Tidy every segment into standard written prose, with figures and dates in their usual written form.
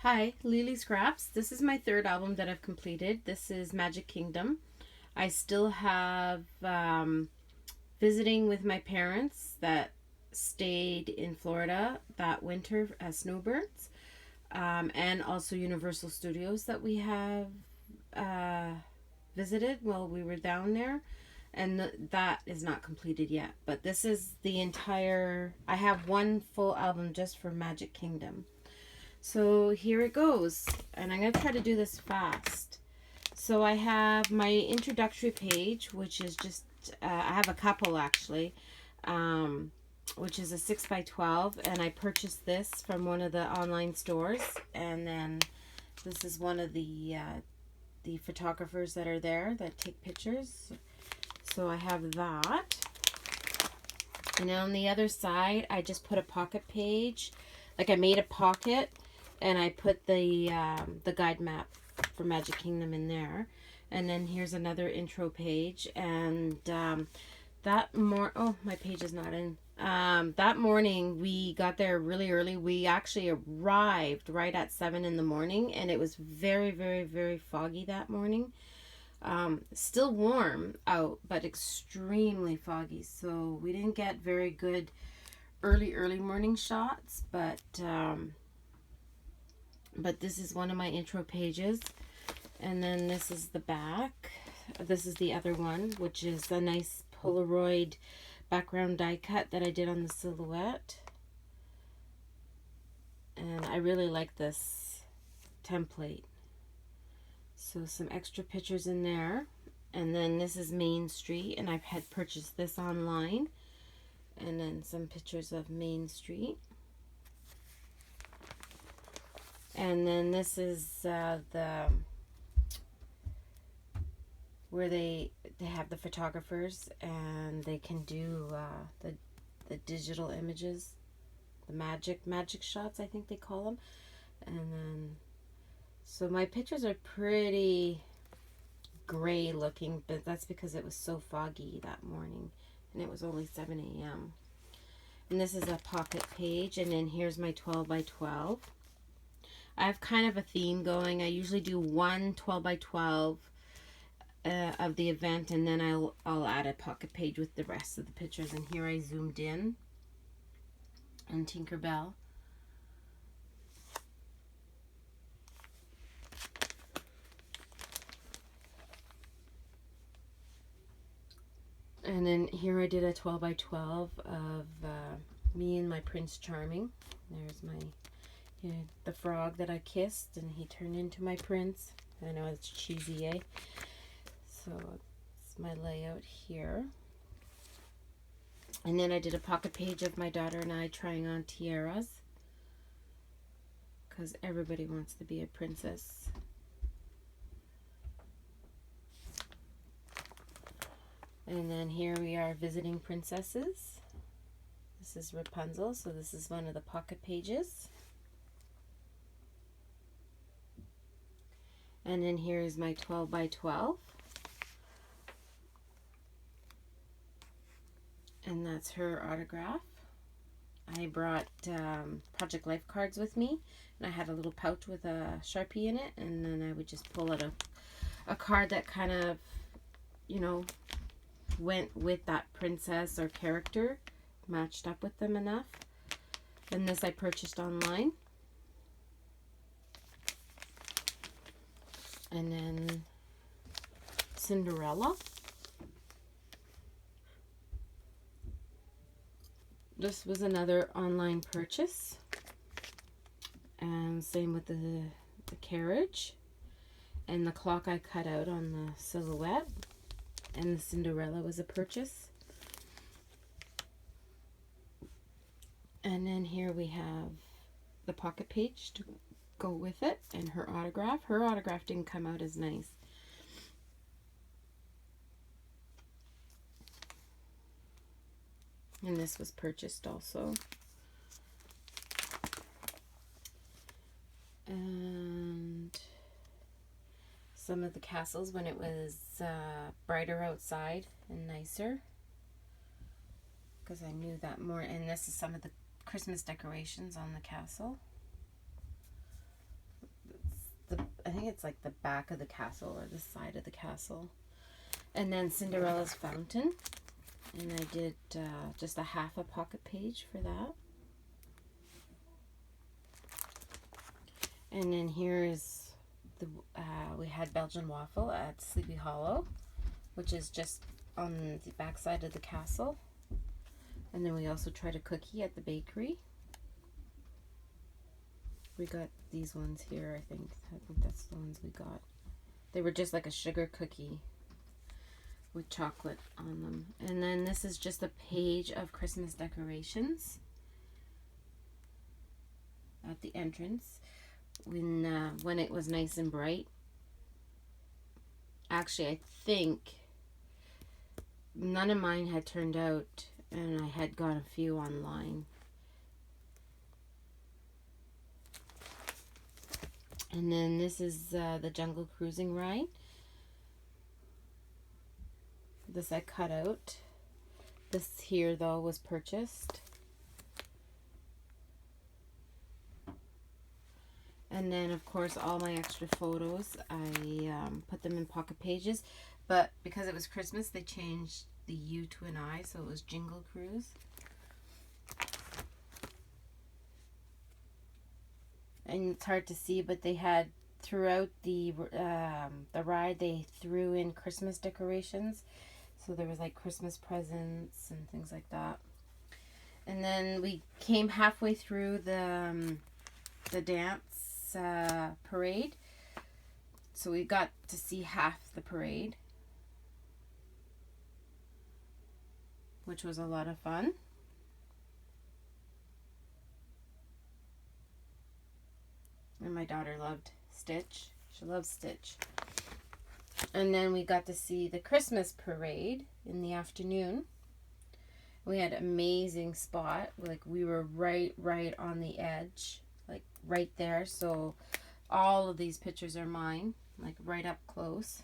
Hi, Lily Scraps. This is my third album that I've completed. This is Magic Kingdom. I still have visiting with my parents that stayed in Florida that winter as snowbirds, and also Universal Studios that we have uh, visited while we were down there. And that is not completed yet. But this is the entire. I have one full album just for Magic Kingdom. So here it goes, and I'm going to try to do this fast. So I have my introductory page, which is just, I have a couple actually, um, which is a 6 by 12, and I purchased this from one of the online stores. And then this is one of the photographers that are there that take pictures. So I have that. And then on the other side, I just put a pocket page. Like I made a pocket and I put the guide map for Magic Kingdom in there. And then here's another intro page. And oh, my page is not in. That morning we got there really early. We actually arrived right at 7 in the morning, and it was very, very, very foggy that morning. Still warm out, but extremely foggy. So we didn't get very good early morning shots, but this is one of my intro pages. And then this is the back. This is the other one, which is a nice Polaroid background die cut that I did on the silhouette. And I really like this template. So some extra pictures in there. And then this is Main Street, and I've had purchased this online. And then some pictures of Main Street. And then this is the where they have the photographers, and they can do the digital images, the magic shots, I think they call them. And then so my pictures are pretty gray looking, but that's because it was so foggy that morning, and it was only 7 a.m. And this is a pocket page, and then here's my 12 by 12. I have kind of a theme going. I usually do one 12 by 12 of the event, and then I'll add a pocket page with the rest of the pictures. And here I zoomed in on Tinkerbell. And then here I did a 12 by 12 of me and my Prince Charming. There's the frog that I kissed, and he turned into my prince. I know it's cheesy, eh? So it's my layout here. And then I did a pocket page of my daughter and I trying on tiaras, because everybody wants to be a princess. And then here we are visiting princesses. This is Rapunzel, so this is one of the pocket pages. And then here is my 12 by 12. And that's her autograph. I brought Project Life cards with me, and I had a little pouch with a Sharpie in it, and then I would just pull out a card that kind of, went with that princess or character, matched up with them enough. And this I purchased online. And then Cinderella. This was another online purchase. And same with the carriage. And the clock I cut out on the silhouette. And the Cinderella was a purchase. And then here we have the pocket page to go with it, and her autograph. Her autograph didn't come out as nice. And this was purchased also. And some of the castles when it was brighter outside and nicer, because I knew that more. And this is some of the Christmas decorations on the castle. think it's like the back of the castle or the side of the castle. And then Cinderella's Fountain. And I did just a half a pocket page for that. And then here is the we had Belgian waffle at Sleepy Hollow, which is just on the back side of the castle. And then we also tried a cookie at the bakery. We got these ones here, I think. I think that's the ones we got. They were just like a sugar cookie with chocolate on them. And then this is just a page of Christmas decorations at the entrance when it was nice and bright. Actually, I think none of mine had turned out, and I had got a few online. And then this is the Jungle Cruising ride. This I cut out. This here, though, was purchased. And then, of course, all my extra photos, I put them in pocket pages. But because it was Christmas, they changed the U to an I, so it was Jingle Cruise. And it's hard to see, but they had, throughout the ride, they threw in Christmas decorations. So there was like Christmas presents and things like that. And then we came halfway through the dance parade. So we got to see half the parade, which was a lot of fun. And my daughter loved Stitch. She loves Stitch. And then we got to see the Christmas parade in the afternoon. We had an amazing spot. Like, we were right on the edge. Like, right there. So all of these pictures are mine. Like, right up close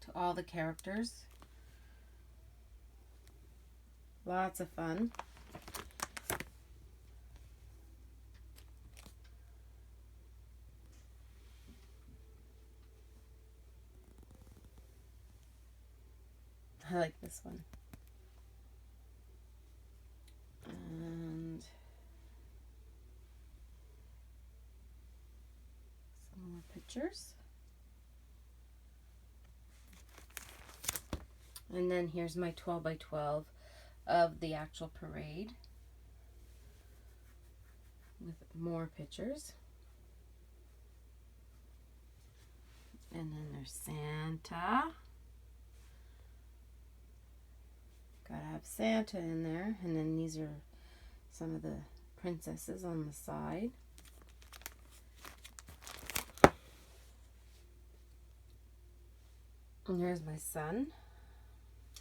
to all the characters. Lots of fun. I like this one. And some more pictures. And then here's my 12 by 12 of the actual parade with more pictures. And then there's Santa. Gotta have Santa in there. And then these are some of the princesses on the side. And here's my son.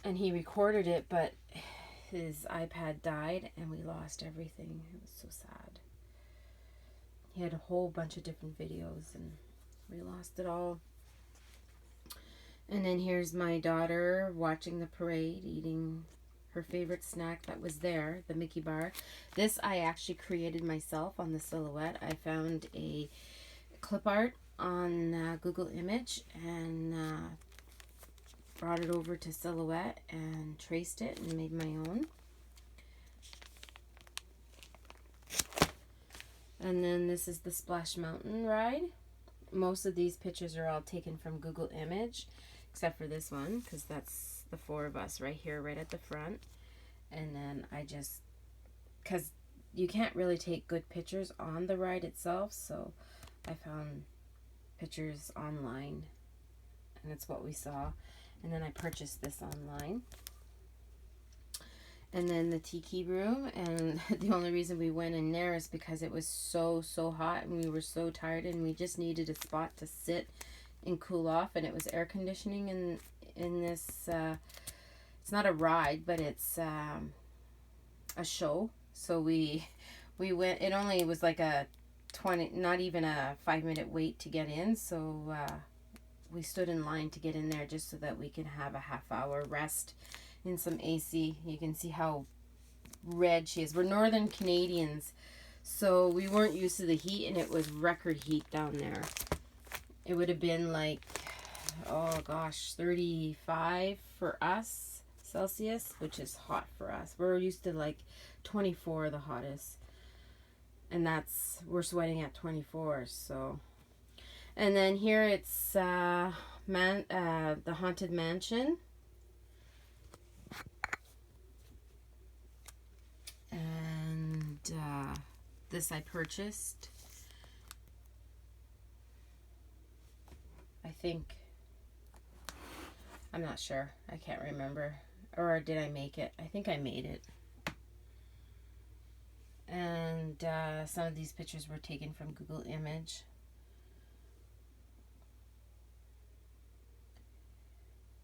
And he recorded it, but his iPad died and we lost everything. It was so sad. He had a whole bunch of different videos and we lost it all. And then here's my daughter watching the parade, eating her favorite snack that was there, the Mickey bar. This I actually created myself on the silhouette. I found a clip art on Google Image and brought it over to Silhouette and traced it and made my own. And then this is the Splash Mountain ride. Most of these pictures are all taken from Google Image, except for this one, because that's the four of us right here, right at the front. And then I just, because you can't really take good pictures on the ride itself, so I found pictures online, and it's what we saw. And then I purchased this online. And then the Tiki Room, and the only reason we went in there is because it was so hot and we were so tired and we just needed a spot to sit and cool off, and it was air conditioning in this it's not a ride, but it's a show. So we went, it only was like a 20, not even a 5-minute wait to get in, so we stood in line to get in there just so that we could have a half-hour rest in some AC. You can see how red she is. We're Northern Canadians, so we weren't used to the heat, and it was record heat down there. it would have been like, oh gosh, 35 for us Celsius, which is hot for us. We're used to like 24, the hottest. And we're sweating at 24, so. And then here it's the Haunted Mansion. And this I purchased. I think, I'm not sure. I can't remember. Or did I make it? I think I made it. And some of these pictures were taken from Google Image.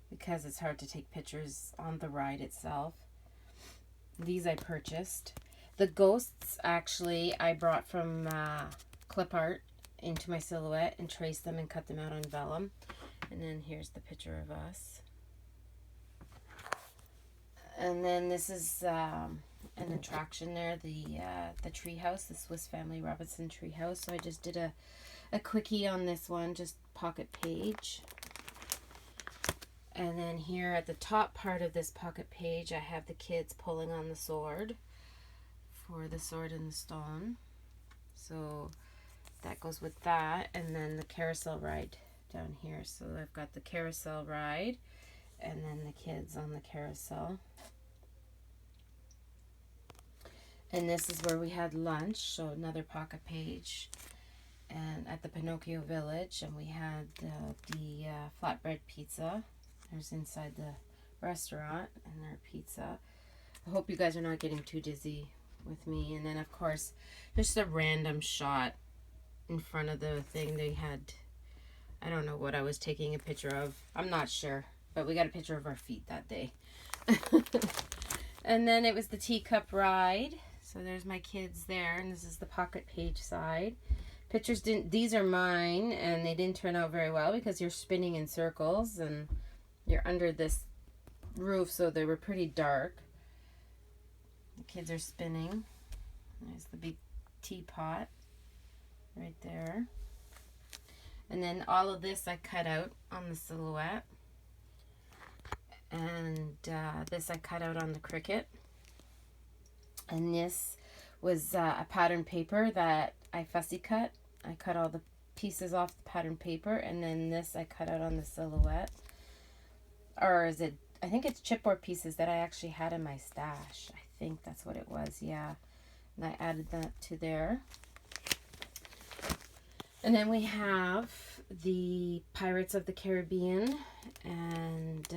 Because it's hard to take pictures on the ride itself. These I purchased. The ghosts, actually, I brought from clip art into my silhouette and traced them and cut them out on vellum. And then here's the picture of us. And then this is an attraction there, the Treehouse, the Swiss Family Robinson Treehouse. So I just did a quickie on this one, just pocket page. And then here at the top part of this pocket page, I have the kids pulling on the sword for the Sword in the Stone. So that goes with that. And then the carousel ride down here. So I've got the carousel ride and then the kids on the carousel. And this is where we had lunch. So another pocket page. And at the Pinocchio Village. And we had the flatbread pizza. There's inside the restaurant and their pizza. I hope you guys are not getting too dizzy with me. And then, of course, just a random shot in front of the thing. They had, I don't know what I was taking a picture of. I'm not sure. But we got a picture of our feet that day. And then it was the teacup ride. So there's my kids there. And this is the pocket page side. Pictures these are mine. And they didn't turn out very well because you're spinning in circles. And you're under this roof, so they were pretty dark. The kids are spinning. There's the big teapot right there. And then all of this I cut out on the silhouette. And this I cut out on the Cricut. And this was a pattern paper that I fussy cut. I cut all the pieces off the pattern paper. And then this I cut out on the silhouette. Or is it, I think it's chipboard pieces that I actually had in my stash. I think that's what it was, yeah. And I added that to there. And then we have the Pirates of the Caribbean. And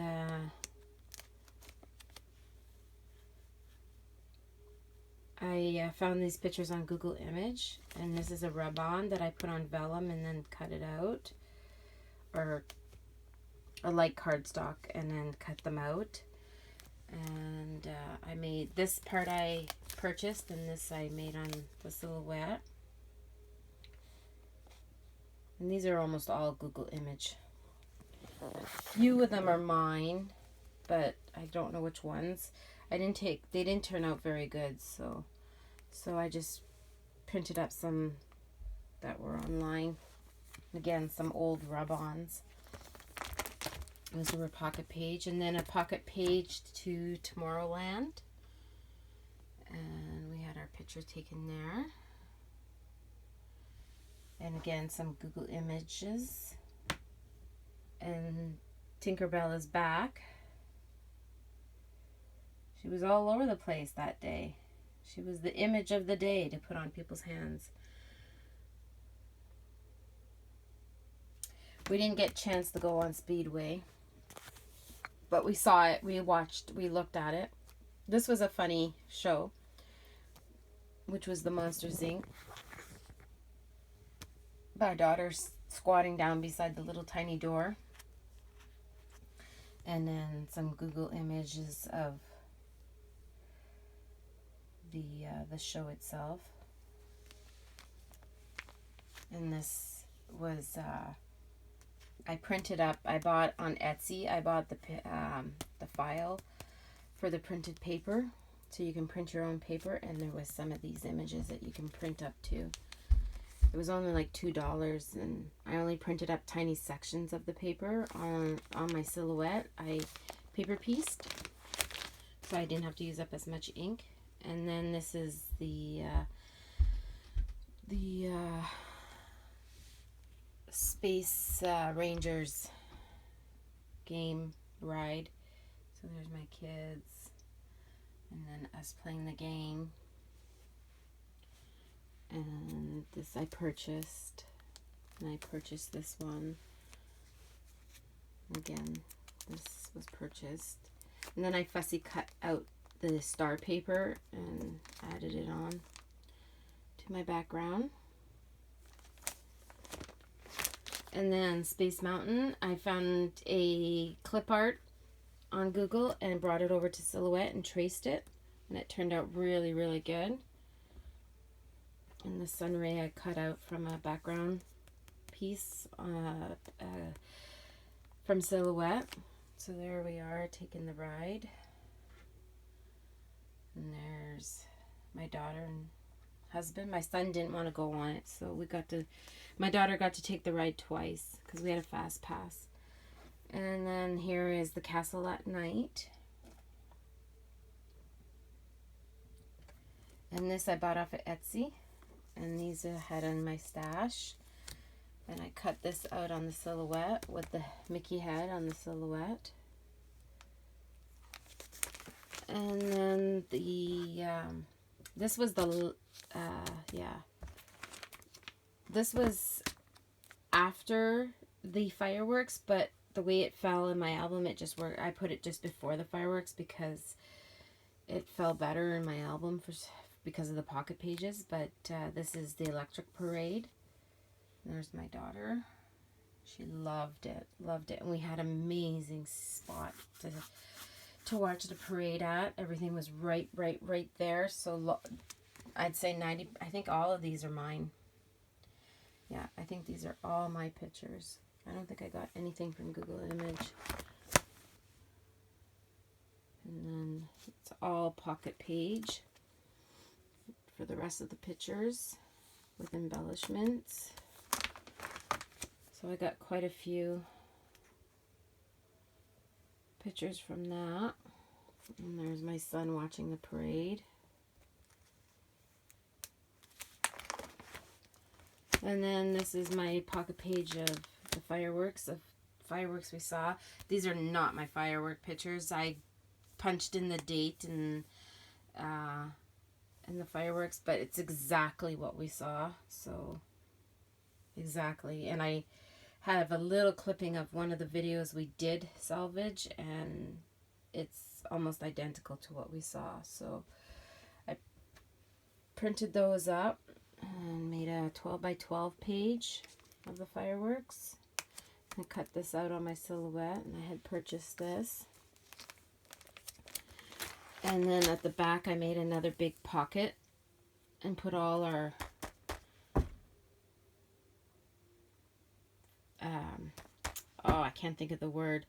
I found these pictures on Google Image. And this is a rub-on that I put on vellum and then cut it out. Or a light cardstock and then cut them out. And I made this part I purchased and this I made on the silhouette. And these are almost all Google Image. A few of them are mine, but I don't know which ones. They didn't turn out very good, so I just printed up some that were online. Again, some old rub-ons. Those were a pocket page, and then a pocket page to Tomorrowland. And we had our picture taken there. And again, some Google Images. And Tinkerbell is back. She was all over the place that day. She was the image of the day to put on people's hands. We didn't get a chance to go on Speedway. But we saw it, we looked at it. This was a funny show, which was the Monsters Inc. My daughter's squatting down beside the little tiny door. And then some Google Images of the show itself. And this was I printed up. I bought on Etsy. I bought the file for the printed paper, so you can print your own paper. And there was some of these images that you can print up too. It was only like $2, and I only printed up tiny sections of the paper on my silhouette. I paper pieced, so I didn't have to use up as much ink. And then this is the Space Rangers game ride. So there's my kids, and then us playing the game. And this I purchased, and I purchased this one. Again, this was purchased. And then I fussy cut out the star paper and added it on to my background. And then Space Mountain, I found a clip art on Google and brought it over to Silhouette and traced it, and it turned out really, really good. And the sun ray I cut out from a background piece from Silhouette. So there we are, taking the ride. And there's my daughter and husband. My son didn't want to go on it, so my daughter got to take the ride twice because we had a fast pass. And then here is the castle at night. And this I bought off at Etsy. And these I had in my stash. And I cut this out on the silhouette with the Mickey head on the silhouette. And then this was this was after the fireworks, but the way it fell in my album, it just worked. I put it just before the fireworks because it fell better in my album because of the pocket pages. But this is the Electric Parade. There's my daughter. She loved it, and we had an amazing spot to watch the parade at. Everything was right there. So I'd say 90. I think all of these are mine. Yeah, I think these are all my pictures. I don't think I got anything from Google Image. And then it's all pocket page for the rest of the pictures with embellishments. So I got quite a few pictures from that. And there's my son watching the parade. And then this is my pocket page of the fireworks we saw. These are not my firework pictures. I punched in the date and the fireworks, but it's exactly what we saw. So exactly. And I have a little clipping of one of the videos we did salvage, and it's almost identical to what we saw. So I printed those up and made a 12 by 12 page of the fireworks. I cut this out on my silhouette, and I had purchased this. And then at the back I made another big pocket and put all our I can't think of the word,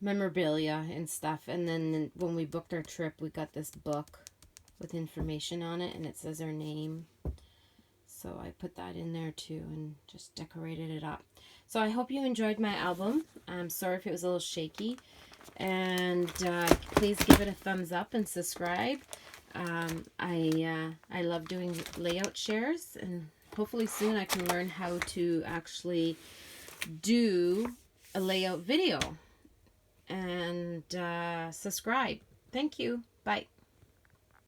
memorabilia and stuff. And then when we booked our trip, we got this book with information on it, and it says our name. So I put that in there too and just decorated it up. So I hope you enjoyed my album. I'm sorry if it was a little shaky. And please give it a thumbs up and subscribe. I love doing layout shares, and hopefully soon I can learn how to actually do a layout video. And subscribe. Thank you. Bye.